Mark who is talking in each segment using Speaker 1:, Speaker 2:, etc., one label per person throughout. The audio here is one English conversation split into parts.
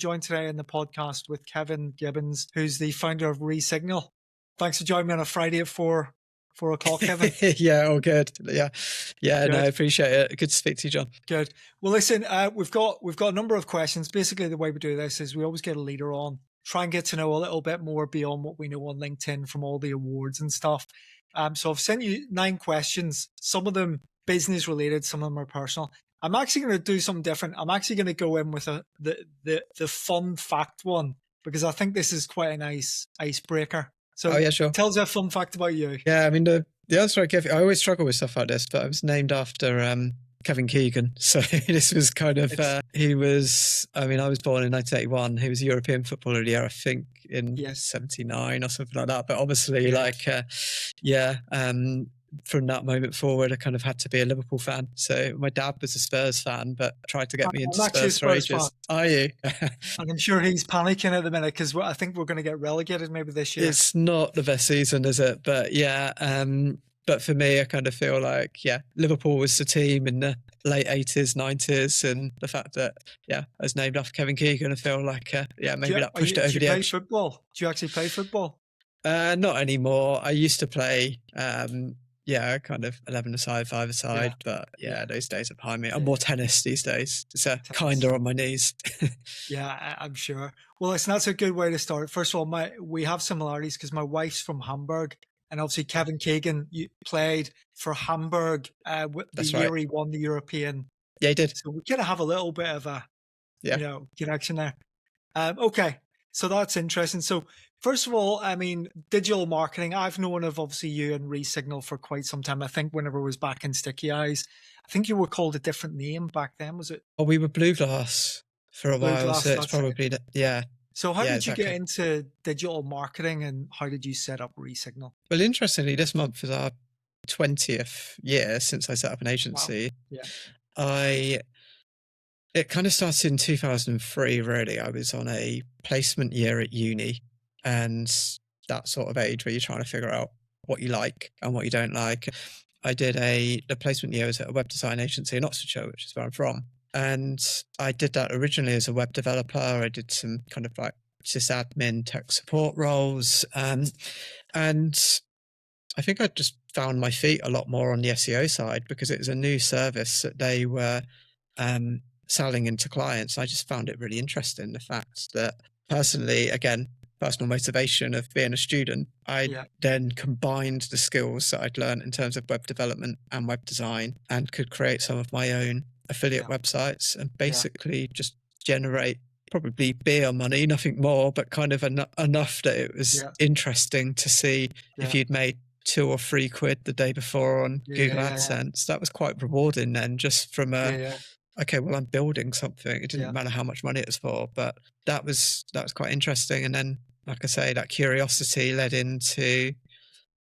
Speaker 1: joined today in the podcast with Kevin Gibbons, who's the founder of Resignal. Thanks for joining me on a Friday at 4 o'clock, Kevin.
Speaker 2: Yeah, all good. Yeah,
Speaker 1: good.
Speaker 2: No, I appreciate it. Good to speak to you, John.
Speaker 1: Good. Well, listen, we've got a number of questions. Basically, the way we do this is we always get a leader on, try and get to know a little bit more beyond what we know on LinkedIn from all the awards and stuff. So I've sent you 9 questions, some of them business related, some of them are personal. I'm actually going to do something different. I'm actually going to go in with the fun fact one, because I think this is quite a nice icebreaker. So
Speaker 2: yeah, sure.
Speaker 1: Tell us a fun fact about you.
Speaker 2: Yeah, I mean, the answer I give, I always struggle with stuff like this, but I was named after Kevin Keegan. So this was kind of, I was born in 1981. He was a European Footballer of the Year, I think, in 79 or something like that. But obviously, from that moment forward, I kind of had to be a Liverpool fan. So my dad was a Spurs fan, but tried to get me into Spurs for ages. Are you?
Speaker 1: And I'm sure he's panicking at the minute because I think we're going to get relegated maybe this year.
Speaker 2: It's not the best season, is it? But yeah, but for me, I kind of feel like, Liverpool was the team in the late 80s, 90s, and the fact that, I was named after Kevin Keegan, I feel like, maybe that pushed it over the edge.
Speaker 1: Do you play football? Do you actually play football?
Speaker 2: Not anymore. I used to play, kind of 11-a-side, 5-a-side, but those days are behind me. I'm more tennis these days. It's kinder on my knees.
Speaker 1: Yeah, I'm sure. Well, listen, that's a good way to start. First of all, we have similarities because my wife's from Hamburg, and obviously Kevin Keegan played for Hamburg the year he won the European.
Speaker 2: Yeah, he did.
Speaker 1: So we kind of have a little bit of a connection there. Okay, so that's interesting. So first of all, I mean, digital marketing, I've known of obviously you and Resignal for quite some time. I think whenever it was back in Sticky Eyes, I think you were called a different name back then, was it?
Speaker 2: Oh, we were Blue Glass for a while, so it's probably,
Speaker 1: So how did you get into digital marketing, and how did you set up Resignal?
Speaker 2: Well, interestingly, this month is our 20th year since I set up an agency.
Speaker 1: Wow. Yeah.
Speaker 2: It kind of started in 2003, really. I was on a placement year at uni, and that sort of age where you're trying to figure out what you like and what you don't like. I did the placement year was at a web design agency in Oxfordshire, which is where I'm from. And I did that originally as a web developer. I did some kind of like sysadmin tech support roles. And I think I just found my feet a lot more on the SEO side because it was a new service that they were selling into clients. I just found it really interesting. The fact that personally, again, personal motivation of being a student, I then combined the skills that I'd learned in terms of web development and web design and could create some of my own affiliate websites and basically just generate probably beer money, nothing more, but kind of enough that it was interesting to see if you'd made 2 or 3 quid the day before on Google AdSense. That was quite rewarding then, just from okay, well, I'm building something. It didn't matter how much money it was for, but that was quite interesting. And then, like I say, that curiosity led into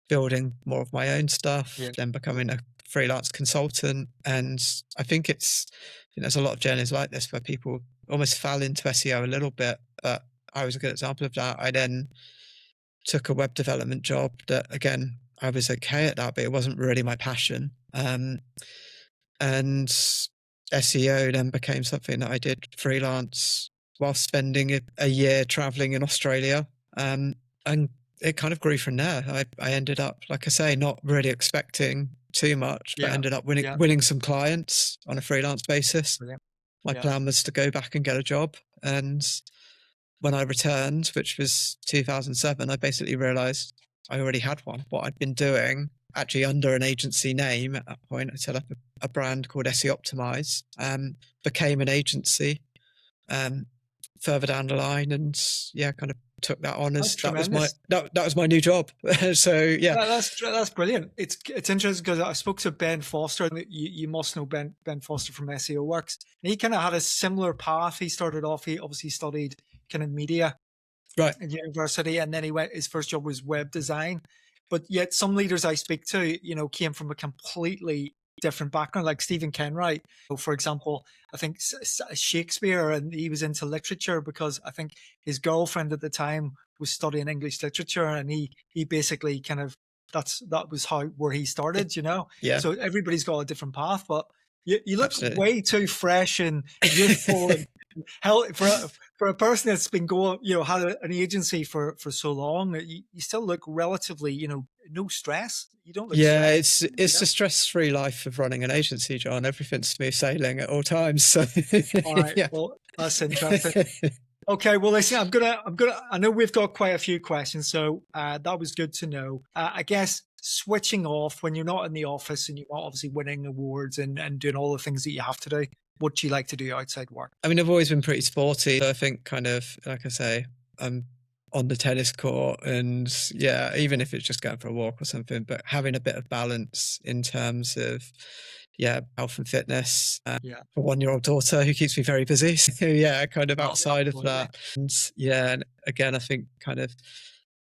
Speaker 2: building more of my own stuff, then becoming a freelance consultant. And I think there's a lot of journeys like this where people almost fell into SEO a little bit, but I was a good example of that. I then took a web development job that, again, I was okay at that, but it wasn't really my passion. And SEO then became something that I did freelance while spending a year traveling in Australia. And it kind of grew from there. I ended up, like I say, not really expecting too much, but ended up winning some clients on a freelance basis. Brilliant. My plan was to go back and get a job. And when I returned, which was 2007, I basically realized I already had one. What I'd been doing, actually under an agency name at that point, I set up a brand called SEO Optimize, became an agency further down the line, and kind of took that on as that was my new job. So
Speaker 1: that's brilliant. It's interesting because I spoke to Ben Foster. You must know Ben Foster from SEO Works. And he kind of had a similar path. He started off, he obviously studied kind of media in university, and then his first job was web design. But yet some leaders I speak to, came from a completely different background, like Stephen Kenwright, for example. I think Shakespeare, and he was into literature because I think his girlfriend at the time was studying English literature, and he basically kind of that was where he started,
Speaker 2: Yeah.
Speaker 1: So everybody's got a different path, but you look way too fresh and youthful. And Hell, for a person that's been going, had an agency for so long, you still look relatively, no stress. You don't look
Speaker 2: Yeah,
Speaker 1: stressed.
Speaker 2: it's a stress-free life of running an agency, John. Everything's smooth sailing at all times. So
Speaker 1: All right.
Speaker 2: yeah.
Speaker 1: Well, that's interesting. Okay. Well, listen, I know we've got quite a few questions, so that was good to know. I guess switching off when you're not in the office and you're not obviously winning awards and doing all the things that you have to do, what do you like to do outside work?
Speaker 2: I mean, I've always been pretty sporty. So I think kind of, like I say, I'm on the tennis court and yeah, even if it's just going for a walk or something, but having a bit of balance in terms of, yeah, health and fitness.
Speaker 1: Yeah.
Speaker 2: For 1-year-old daughter who keeps me very busy. So yeah, kind of outside of that. And yeah, and again, I think kind of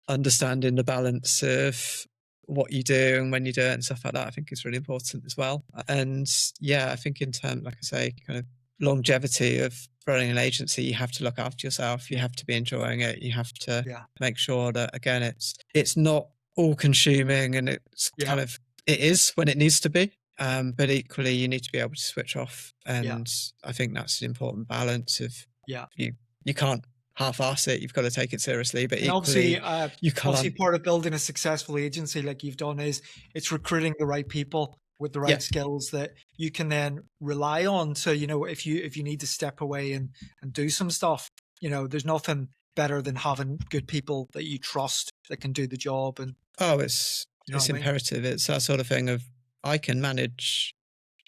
Speaker 2: understanding the balance of what you do and when you do it and stuff like that, I think is really important as well. And yeah, I think in terms, like I say, kind of longevity of running an agency, you have to look after yourself. You have to be enjoying it. You have to make sure that, again, it's not all consuming and it's kind of, it is when it needs to be. But equally, you need to be able to switch off. And I think that's an important balance of you can't half-ass it. You've got to take it seriously, but equally, you can't.
Speaker 1: Obviously, part of building a successful agency like you've done is it's recruiting the right people with the right skills that you can then rely on. So, if you need to step away and do some stuff, there's nothing better than having good people that you trust that can do the job. And
Speaker 2: it's imperative. It's that sort of thing of I can manage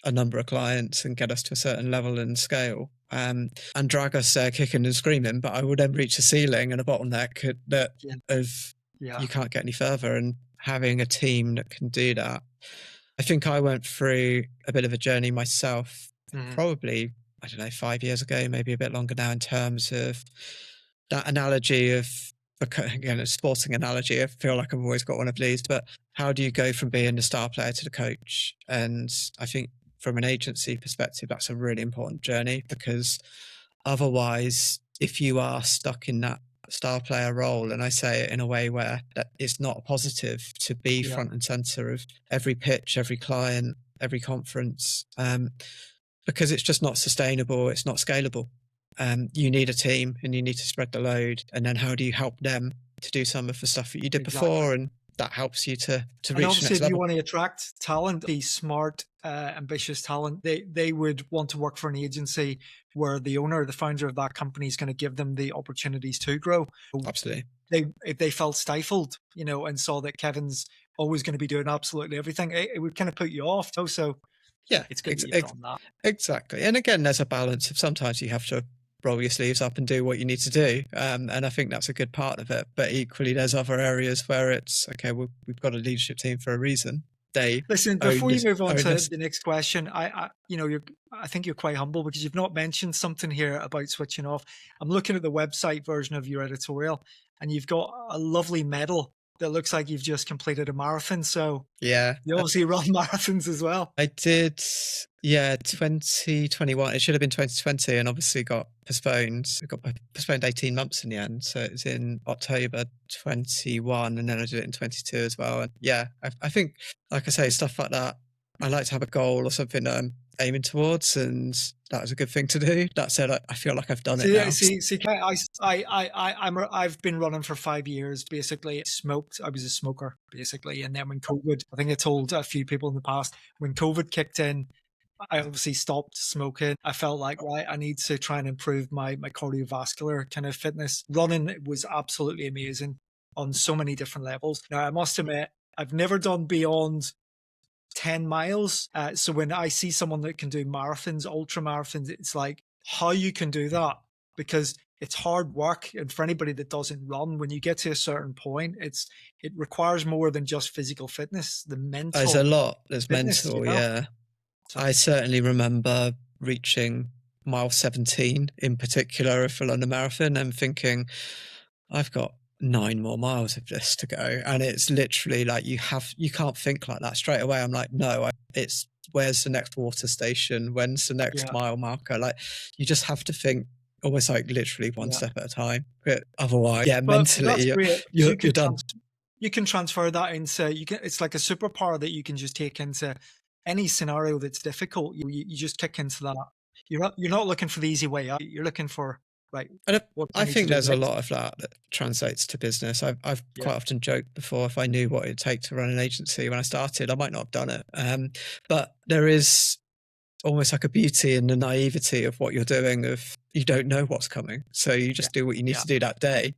Speaker 2: a number of clients and get us to a certain level and scale and drag us kicking and screaming, but I would then reach a ceiling and a bottleneck you can't get any further. And having a team that can do that, I think I went through a bit of a journey myself, probably, I don't know, 5 years ago, maybe a bit longer now, in terms of that analogy of, again, a sporting analogy. I feel like I've always got one of these, but how do you go from being the star player to the coach? And I think from an agency perspective, that's a really important journey, because otherwise, if you are stuck in that star player role, and I say it in a way where that it's not a positive to be front and center of every pitch, every client, every conference, because it's just not sustainable. It's not scalable. You need a team and you need to spread the load. And then how do you help them to do some of the stuff that you did before? And that helps you to reach the next level.
Speaker 1: Obviously, if you want to attract talent, be smart, ambitious talent, they would want to work for an agency where the owner, the founder of that company is going to give them the opportunities to grow.
Speaker 2: Absolutely.
Speaker 1: If they felt stifled, and saw that Kevin's always going to be doing absolutely everything, it would kind of put you off. So
Speaker 2: yeah,
Speaker 1: it's good that you've done that.
Speaker 2: Exactly. And again, there's a balance of sometimes you have to roll your sleeves up and do what you need to do. And I think that's a good part of it. But equally, there's other areas where it's, okay, we've got a leadership team for a reason.
Speaker 1: Listen, before you move on to the next question, I think you're quite humble because you've not mentioned something here about switching off. I'm looking at the website version of your editorial and you've got a lovely medal that looks like you've just completed a marathon. So
Speaker 2: yeah,
Speaker 1: you obviously run marathons as well.
Speaker 2: I did. Yeah, 2021. It should have been 2020 and obviously got postponed. It got postponed 18 months in the end. So it was in October 21 and then I did it in 22 as well. And yeah, I think, like I say, stuff like that, I like to have a goal or something that I'm aiming towards, and that was a good thing to do. That said, I feel like I've done it now.
Speaker 1: I've been running for 5 years, basically. I was a smoker, basically. And then when COVID, I think I told a few people in the past, when COVID kicked in, I obviously stopped smoking. I felt like, right, I need to try and improve my cardiovascular kind of fitness. Running was absolutely amazing on so many different levels. Now, I must admit, I've never done beyond 10 miles. So when I see someone that can do marathons, ultra marathons, it's like how you can do that, because it's hard work. And for anybody that doesn't run, when you get to a certain point, it requires more than just physical fitness. The mental.
Speaker 2: There's a lot. There's
Speaker 1: fitness,
Speaker 2: mental. Yeah. So I certainly remember reaching mile 17 in particular for London Marathon and thinking, I've got 9 more miles of this to go. And it's literally like you can't think like that straight away. I'm like, no, it's where's the next water station? When's the next mile marker? Like you just have to think almost like literally one step at a time. But otherwise, mentally, you're done.
Speaker 1: You can transfer that into, it's like a superpower that you can just take into any scenario that's difficult. You just kick into that You're not looking for the easy way out. You're looking for, right,
Speaker 2: And
Speaker 1: what do
Speaker 2: I
Speaker 1: I need to
Speaker 2: think
Speaker 1: do
Speaker 2: there's a
Speaker 1: next?
Speaker 2: lot of that that translates to business. I've
Speaker 1: Yeah,
Speaker 2: quite often joked before, if I knew what it'd take to run an agency when I started, I might not have done it. But there is almost like a beauty in the naivety of what you're doing, of you don't know what's coming. So you
Speaker 1: yeah,
Speaker 2: just do what you need
Speaker 1: yeah,
Speaker 2: to do that day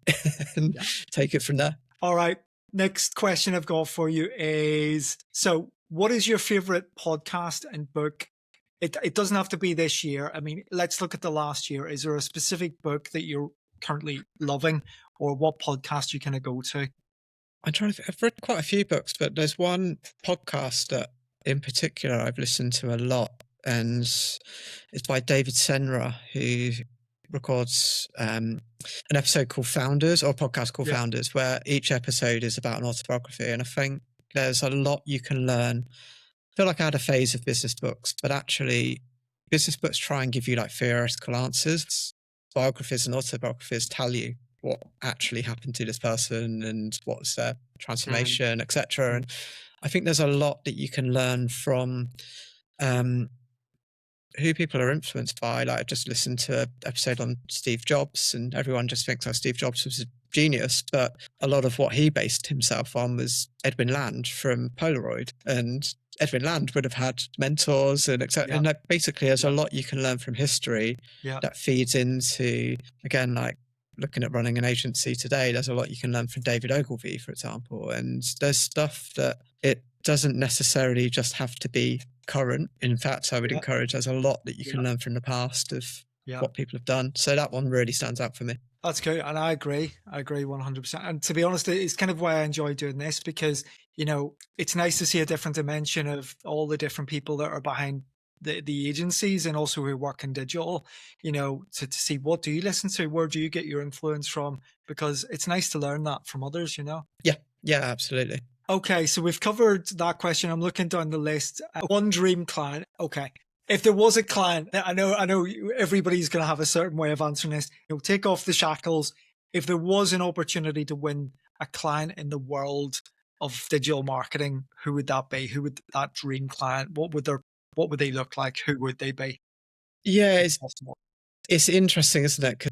Speaker 2: and
Speaker 1: yeah.
Speaker 2: take it from there.
Speaker 1: All right. Next question I've got for you is, so what is your favorite podcast and book? It doesn't have to be this year. I mean, let's look at the last year. Is there a specific book that you're currently loving, or what podcast you kind of go to?
Speaker 2: I've read quite a few books, but there's one podcast that in particular I've listened to a lot, and it's by David Senra, who records an episode called Founders, or a podcast called
Speaker 1: Yeah,
Speaker 2: Founders, where each episode is about an autobiography. And I think there's a lot you can learn. I feel like I had a phase of business books, but actually business books try and give you like theoretical answers. Biographies and autobiographies tell you what actually happened to this person and what's their transformation, etc. And I think there's a lot that you can learn from who people are influenced by. Like I just listened to an episode on Steve Jobs, and everyone just thinks that Steve Jobs was a genius, but a lot of what he based himself on was Edwin Land from Polaroid, and Edwin Land would have had mentors and etc.
Speaker 1: yeah,
Speaker 2: And like, basically, there's a
Speaker 1: yeah,
Speaker 2: lot you can learn from history
Speaker 1: yeah,
Speaker 2: that feeds into, again, like looking at running an agency today. There's a lot you can learn from David Ogilvy, for example, and there's stuff that it doesn't necessarily just have to be current. In fact, I would
Speaker 1: yeah,
Speaker 2: encourage there's a lot that you
Speaker 1: yeah,
Speaker 2: can learn from the past of
Speaker 1: yeah.
Speaker 2: what people have done. So that one really stands out for me.
Speaker 1: That's good. And I agree. I agree 100%. And to be honest, it's kind of why I enjoy doing this, because, it's nice to see a different dimension of all the different people that are behind the agencies, and also who work in digital, to see, what do you listen to? Where do you get your influence from? Because it's nice to learn that from others.
Speaker 2: Yeah, absolutely.
Speaker 1: Okay, so we've covered that question. I'm looking down the list. One dream client. Okay. If there was a client, I know everybody's going to have a certain way of answering this. Take off the shackles. If there was an opportunity to win a client in the world of digital marketing, who would that be? Who would that dream client? What would they look like? Who would they be?
Speaker 2: Yeah,
Speaker 1: If possible?
Speaker 2: it's interesting, isn't it? 'Cause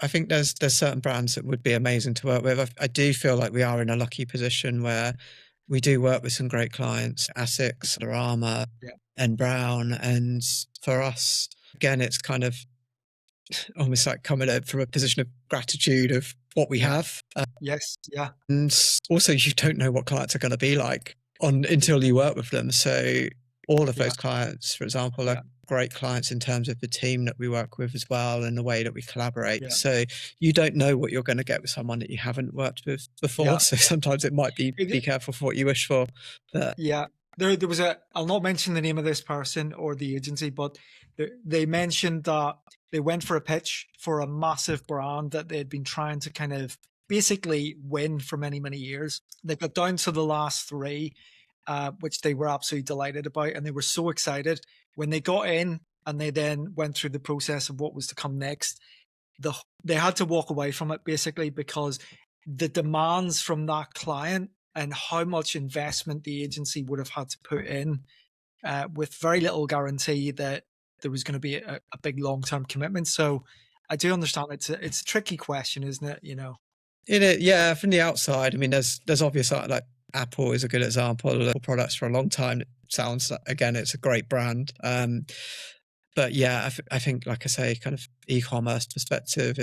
Speaker 2: I think there's certain brands that would be amazing to work with. I do feel like we are in a lucky position where we do work with some great clients, ASICS, Under Armour,
Speaker 1: Yeah.
Speaker 2: and Brown. And for us, again, it's kind of almost like coming up from a position of gratitude of what we
Speaker 1: Yeah.
Speaker 2: have.
Speaker 1: Yes. Yeah.
Speaker 2: And also, you don't know what clients are going to be like until you work with them. So all of
Speaker 1: Yeah.
Speaker 2: those clients, for example,
Speaker 1: Yeah.
Speaker 2: are great clients in terms of the team that we work with as well, and the way that we collaborate.
Speaker 1: Yeah.
Speaker 2: So you don't know what you're going to get with someone that you haven't worked with before.
Speaker 1: Yeah.
Speaker 2: So sometimes it might be careful for what you wish for. But
Speaker 1: Yeah. There was I'll not mention the name of this person or the agency, but they mentioned that they went for a pitch for a massive brand that they had been trying to kind of basically win for many, many years. They got down to the last three, which they were absolutely delighted about. And they were so excited when they got in, and they then went through the process of what was to come next. They had to walk away from it, basically, because the demands from that client and how much investment the agency would have had to put in, with very little guarantee that there was going to be a big long-term commitment. So I do understand it's a tricky question, isn't it?
Speaker 2: yeah, from the outside, I mean, there's obvious, like Apple is a good example of products for a long time. It sounds like, again, it's a great brand. But yeah, I think, like I say, kind of e-commerce perspective,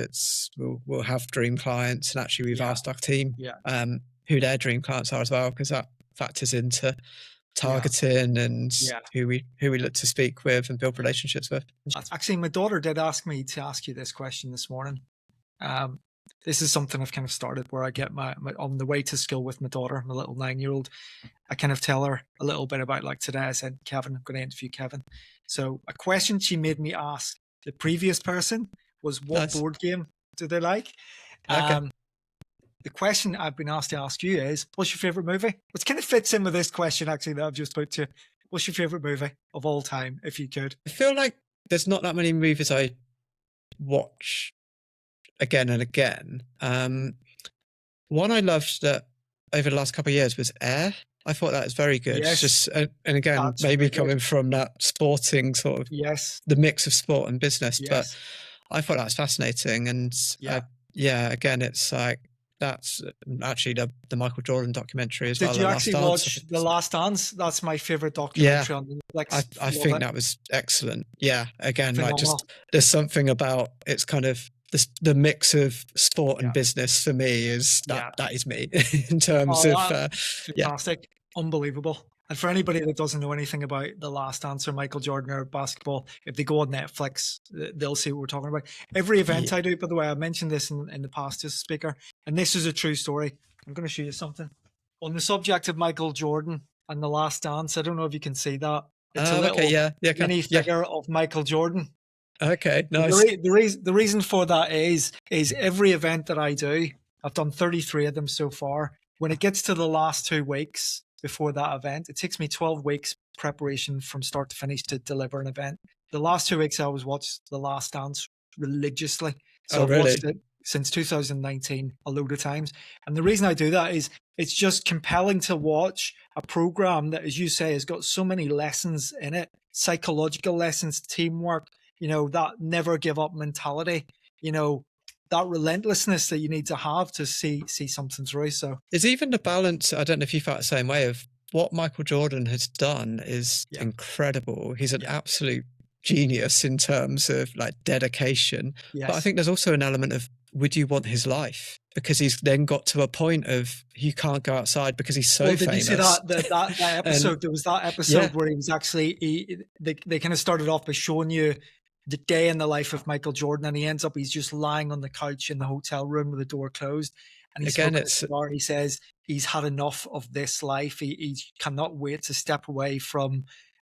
Speaker 2: we'll have dream clients, and actually we've asked our team who their dream clients are as well, because that factors into targeting and who we look to speak with and build relationships with.
Speaker 1: Actually, my daughter did ask me to ask you this question this morning. This is something I've kind of started, where I get my on the way to school with my daughter, my little 9-year-old. I kind of tell her a little bit about, like today I said, Kevin, I'm going to interview Kevin. So a question she made me ask the previous person was, what board game do they like?
Speaker 2: Okay.
Speaker 1: The question I've been asked to ask you is, what's your favorite movie? Which kind of fits in with this question, actually, that I've just put to you. What's your favorite movie of all time, if you could?
Speaker 2: I feel like there's not that many movies I watch again and again. One I loved that over the last couple of years was Air. I thought that was very good.
Speaker 1: Yes,
Speaker 2: Just and again,
Speaker 1: that's
Speaker 2: maybe
Speaker 1: very good.
Speaker 2: coming from that sporting sort of
Speaker 1: Yes,
Speaker 2: the mix of sport and business, but
Speaker 1: yes,
Speaker 2: I thought that was fascinating. And
Speaker 1: yeah.
Speaker 2: yeah, again, it's like that's actually the Michael Jordan documentary as well.
Speaker 1: Did you
Speaker 2: The Last
Speaker 1: actually
Speaker 2: Dance.
Speaker 1: watch The Last Dance? That's my favorite
Speaker 2: Yeah,
Speaker 1: documentary on Netflix.
Speaker 2: I
Speaker 1: Love
Speaker 2: think
Speaker 1: it.
Speaker 2: that was excellent. Yeah, again, like
Speaker 1: Phenomenal.
Speaker 2: just there's something about it's kind of the mix of sport and
Speaker 1: Yeah,
Speaker 2: business for me is
Speaker 1: yeah.
Speaker 2: that is me in terms
Speaker 1: Oh,
Speaker 2: of yeah.
Speaker 1: fantastic. Unbelievable. And for anybody that doesn't know anything about The Last Dance or Michael Jordan or basketball, if they go on Netflix, they'll see what we're talking about. Every event
Speaker 2: Yeah.
Speaker 1: I do, by the way, I mentioned this in the past as a speaker, and this is a true story. I'm going to show you something. On the subject of Michael Jordan and The Last Dance, I don't know if you can see that. It's a
Speaker 2: Okay,
Speaker 1: little
Speaker 2: yeah,
Speaker 1: mini
Speaker 2: yeah.
Speaker 1: figure of Michael Jordan.
Speaker 2: Okay, nice.
Speaker 1: The reason for that is every event that I do, I've done 33 of them so far. When it gets to the last 2 weeks before that event, it takes me 12 weeks preparation from start to finish to deliver an event. The last 2 weeks I always watched The Last Dance religiously. So
Speaker 2: Oh,
Speaker 1: I've
Speaker 2: really?
Speaker 1: watched it since 2019 a load of times. And the reason I do that is it's just compelling to watch a program that, as you say, has got so many lessons in it, psychological lessons, teamwork, that never give up mentality, that relentlessness that you need to have to see something through. So
Speaker 2: It's even the balance. I don't know if you felt the same way of what Michael Jordan has done is incredible. He's an absolute genius in terms of like dedication. But I think there's also an element of, would you want his life? Because he's then got to a point of he can't go outside because he's so famous.
Speaker 1: Did you see that episode? There was that episode where he was actually, they kind of started off by showing you the day in the life of Michael Jordan, and he's just lying on the couch in the hotel room with the door closed. And he's
Speaker 2: again,
Speaker 1: he says he's had enough of this life. He cannot wait to step away from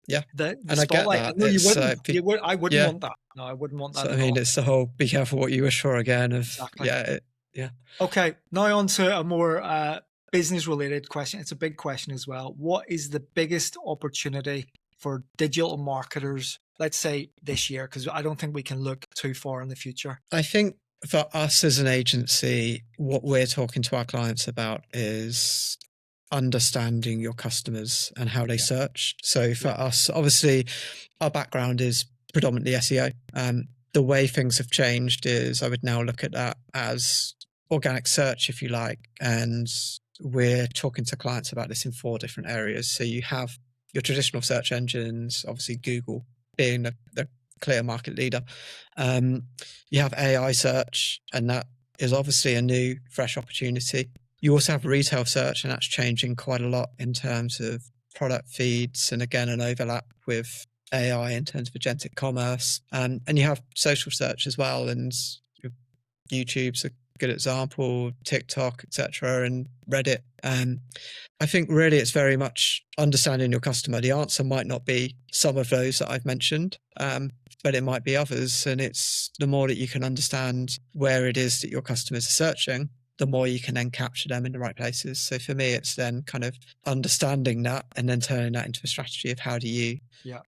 Speaker 1: the
Speaker 2: and
Speaker 1: spotlight.
Speaker 2: I get that.
Speaker 1: No, you wouldn't. I wouldn't want that. No, I wouldn't want that.
Speaker 2: So, I mean, it's the whole be careful what you wish for again. Of
Speaker 1: exactly.
Speaker 2: Yeah.
Speaker 1: Okay, now on to a more business-related question. It's a big question as well. What is the biggest opportunity for digital marketers, let's say this year? Because I don't think we can look too far in the future.
Speaker 2: I think for us as an agency, what we're talking to our clients about is understanding your customers and how they search. So for us, obviously, our background is predominantly SEO. The way things have changed is I would now look at that as organic search, if you like. And we're talking to clients about this in 4 different areas. So you have your traditional search engines, obviously Google being the clear market leader. You have AI search, and that is obviously a new, fresh opportunity. You also have retail search, and that's changing quite a lot in terms of product feeds, and again, an overlap with AI in terms of agentic commerce. And you have social search as well, and YouTube's a good example, TikTok, etc., and Reddit. I think really it's very much understanding your customer. The answer might not be some of those that I've mentioned, but it might be others. And it's the more that you can understand where it is that your customers are searching, the more you can then capture them in the right places. So for me, it's then kind of understanding that and then turning that into a strategy of how do you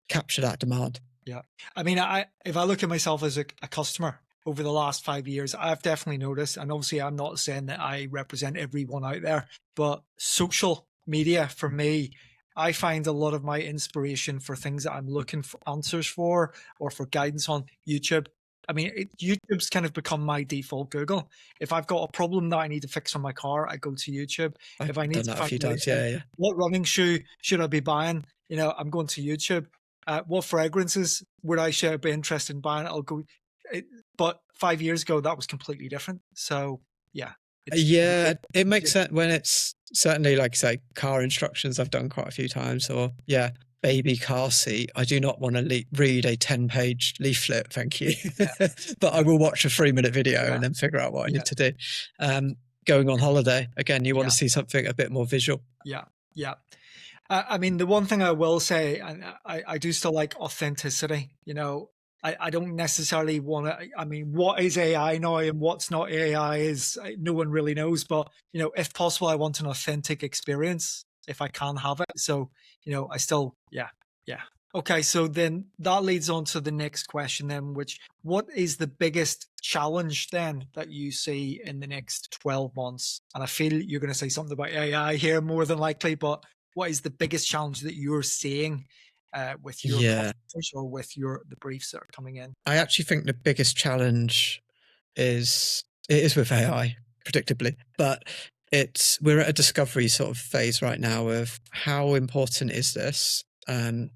Speaker 2: capture that demand.
Speaker 1: Yeah. I mean, if I look at myself as a customer over the last 5 years, I've definitely noticed, and obviously I'm not saying that I represent everyone out there, but social media for me, I find a lot of my inspiration for things that I'm looking for answers for or for guidance on YouTube. I mean, YouTube's kind of become my default Google. If I've got a problem that I need to fix on my car, I go to YouTube.
Speaker 2: I've
Speaker 1: if I need
Speaker 2: done
Speaker 1: to
Speaker 2: that a
Speaker 1: find
Speaker 2: few times,
Speaker 1: what running shoe should I be buying, I'm going to YouTube. What fragrances would I should be interested in buying? I'll go. But 5 years ago, that was completely different. So yeah.
Speaker 2: It makes sense when it's certainly, like say, car instructions I've done quite a few times, or baby car seat. I do not want to read a 10-page leaflet, thank you. But I will watch a 3-minute video and then figure out what I need to do. Going on holiday, again, you want to see something a bit more visual.
Speaker 1: Yeah. I mean, the one thing I will say, and I do still like authenticity. I don't necessarily want to, I mean, what is AI now and what's not AI is no one really knows. But, if possible, I want an authentic experience if I can have it. So, I still, yeah. Okay, so then that leads on to the next question then, what is the biggest challenge then that you see in the next 12 months? And I feel you're going to say something about AI here more than likely, but what is the biggest challenge that you're seeing with your
Speaker 2: Yeah.
Speaker 1: customers or with the briefs that are coming in?
Speaker 2: I actually think the biggest challenge is with AI, predictably, but we're at a discovery sort of phase right now of how important is this, and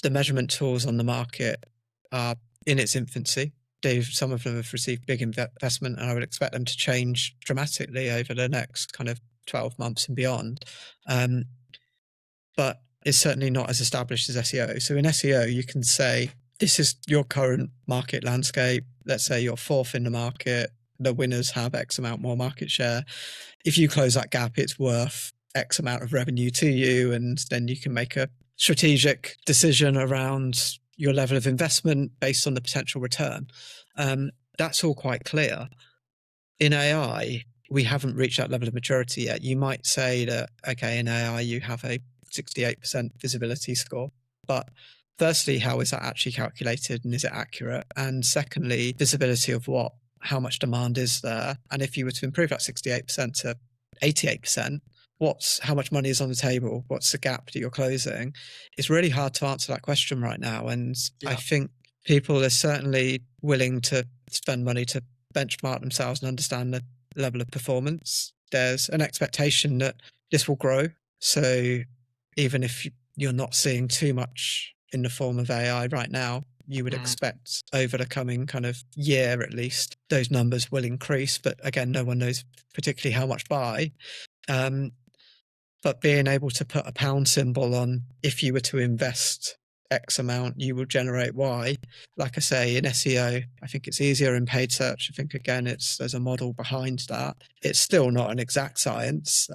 Speaker 2: the measurement tools on the market are in its infancy. Some of them have received big investment, and I would expect them to change dramatically over the next kind of 12 months and beyond. But it's certainly not as established as SEO. So in SEO, you can say, this is your current market landscape. Let's say you're fourth in the market. The winners have X amount more market share. If you close that gap, it's worth X amount of revenue to you. And then you can make a strategic decision around your level of investment based on the potential return. That's all quite clear. In AI, we haven't reached that level of maturity yet. You might say that, okay, in AI, you have a 68% visibility score. But firstly, how is that actually calculated, and is it accurate? And secondly, visibility of what? How much demand is there? And if you were to improve that 68% to 88%, how much money is on the table? What's the gap that you're closing? It's really hard to answer that question right now. And I think people are certainly willing to spend money to benchmark themselves and understand the level of performance. There's an expectation that this will grow. So even if you're not seeing too much in the form of AI right now, you would expect over the coming kind of year at least, those numbers will increase. But again, no one knows particularly how much by. But being able to put a pound symbol on, if you were to invest X amount, you will generate Y. Like I say, in SEO, I think it's easier. In paid search, I think, again, there's a model behind that. It's still not an exact science,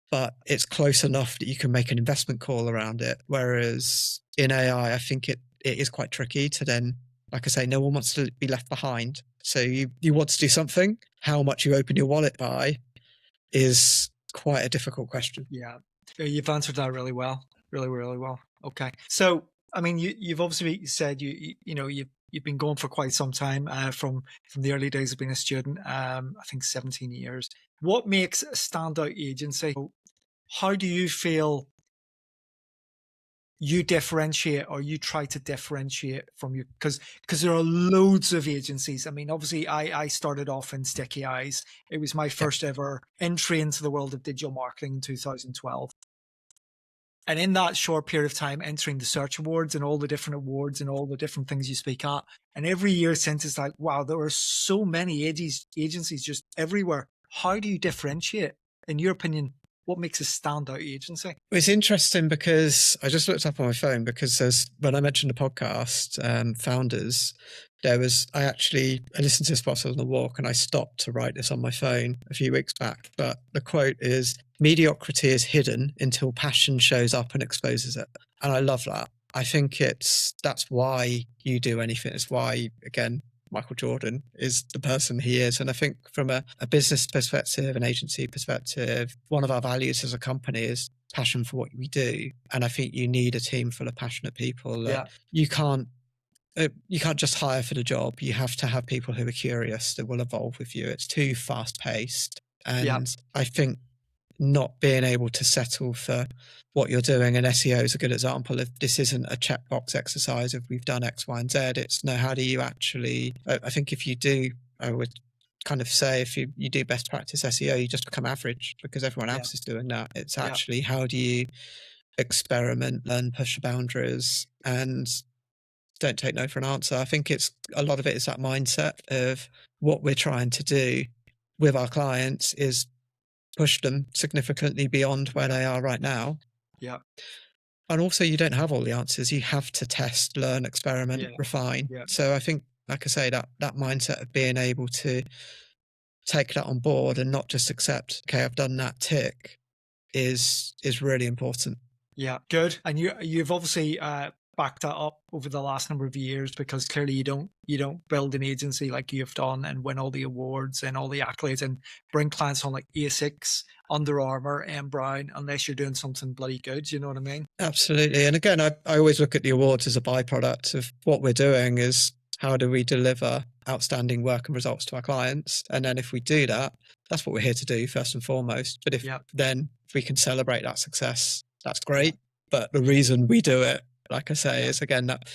Speaker 2: but it's close enough that you can make an investment call around it. Whereas in AI, I think it is quite tricky to then, like I say, no one wants to be left behind. So you want to do something. How much you open your wallet by is quite a difficult question.
Speaker 1: Yeah, you've answered that really well. Really, really well. Okay. So, I mean, you've obviously said you've been going for quite some time, from the early days of being a student. I think 17 years. What makes a standout agency? How do you feel you differentiate, or you try to differentiate from you? Because there are loads of agencies. I mean, obviously, I started off in Sticky Eyes. It was my first ever entry into the world of digital marketing in 2012. And in that short period of time, entering the search awards and all the different awards and all the different things you speak at. And every year since, it's like, wow, there are so many agencies just everywhere. How do you differentiate? In your opinion, what makes a standout agency?
Speaker 2: It's interesting because I just looked up on my phone, because when I mentioned the podcast, Founders, I listened to this whilst I was on the walk, and I stopped to write this on my phone a few weeks back. But the quote is, mediocrity is hidden until passion shows up and exposes it. And I love that. I think that's why you do anything. It's why, again, Michael Jordan is the person he is. And I think from a business perspective, an agency perspective, one of our values as a company is passion for what we do. And I think you need a team full of passionate people. You can't just hire for the job. You have to have people who are curious, that will evolve with you. It's too fast paced. And I think not being able to settle for what you're doing, and SEO is a good example of this. Isn't a checkbox exercise if we've done X, Y, and Z. It's no, how do you actually, I think if you do, I would kind of say, if you do best practice SEO, you just become average because everyone else is doing that. It's actually, how do you experiment, learn, push the boundaries, and don't take no for an answer. I think a lot of it is that mindset of what we're trying to do with our clients is push them significantly beyond where they are right now.
Speaker 1: Yeah.
Speaker 2: And also, you don't have all the answers. You have to test, learn, experiment, refine. Yeah. So I think, like I say, that mindset of being able to take that on board and not just accept, okay, I've done that, tick, is really important.
Speaker 1: Yeah, good. And you've obviously backed that up over the last number of years, because clearly you don't build an agency like you've done and win all the awards and all the accolades and bring clients on like ASICS, Under Armour, and Brown, unless you're doing something bloody good. You know what I mean?
Speaker 2: Absolutely. And again, I always look at the awards as a byproduct of what we're doing. Is how do we deliver outstanding work and results to our clients? And then if we do that, that's what we're here to do first and foremost. But if then if we can celebrate that success, that's great. But the reason we do it, like I say, is again that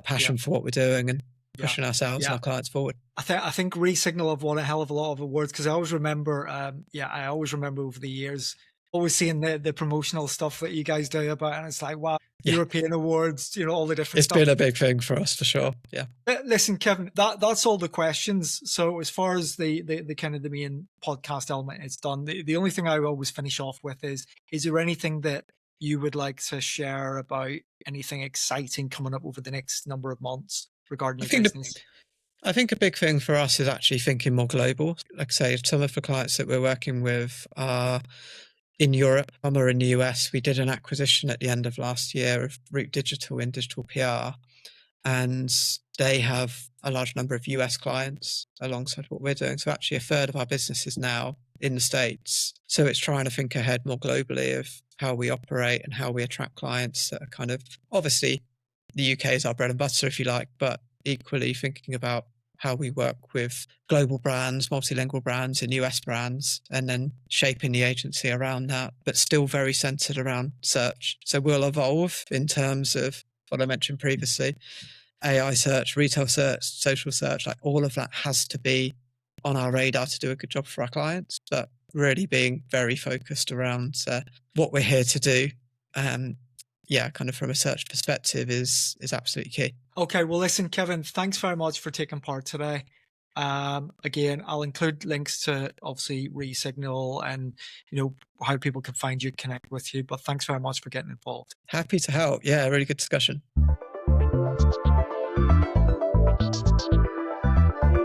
Speaker 2: passion for what we're doing and pushing ourselves and our clients forward.
Speaker 1: I think Resignal have won a hell of a lot of awards, because I always remember, I always remember over the years always seeing the promotional stuff that you guys do about it, and it's like, wow, European awards, all the different stuff.
Speaker 2: It's been a big thing for us, for sure. Yeah.
Speaker 1: Listen, Kevin, that's all the questions. So as far as the kind of the main podcast element is done, the only thing I always finish off with is there anything that you would like to share about anything exciting coming up over the next number of months regarding your business?
Speaker 2: I think a big thing for us is actually thinking more global. Like I say, some of the clients that we're working with are in Europe, some are in the US. We did an acquisition at the end of last year of Root Digital in digital PR, and they have a large number of US clients alongside what we're doing. So actually a third of our business is now in the States. So it's trying to think ahead more globally of how we operate and how we attract clients that are kind of, obviously the UK is our bread and butter, if you like, but equally thinking about how we work with global brands, multilingual brands and US brands, and then shaping the agency around that, but still very centered around search. So we'll evolve in terms of what I mentioned previously, AI search, retail search, social search, like all of that has to be on our radar to do a good job for our clients, but really being very focused around what we're here to do. Kind of from a search perspective is absolutely key.
Speaker 1: Okay, well, listen, Kevin, thanks very much for taking part today. Again, I'll include links to obviously Resignal and how people can find you, connect with you. But thanks very much for getting involved.
Speaker 2: Happy to help. Yeah, really good discussion.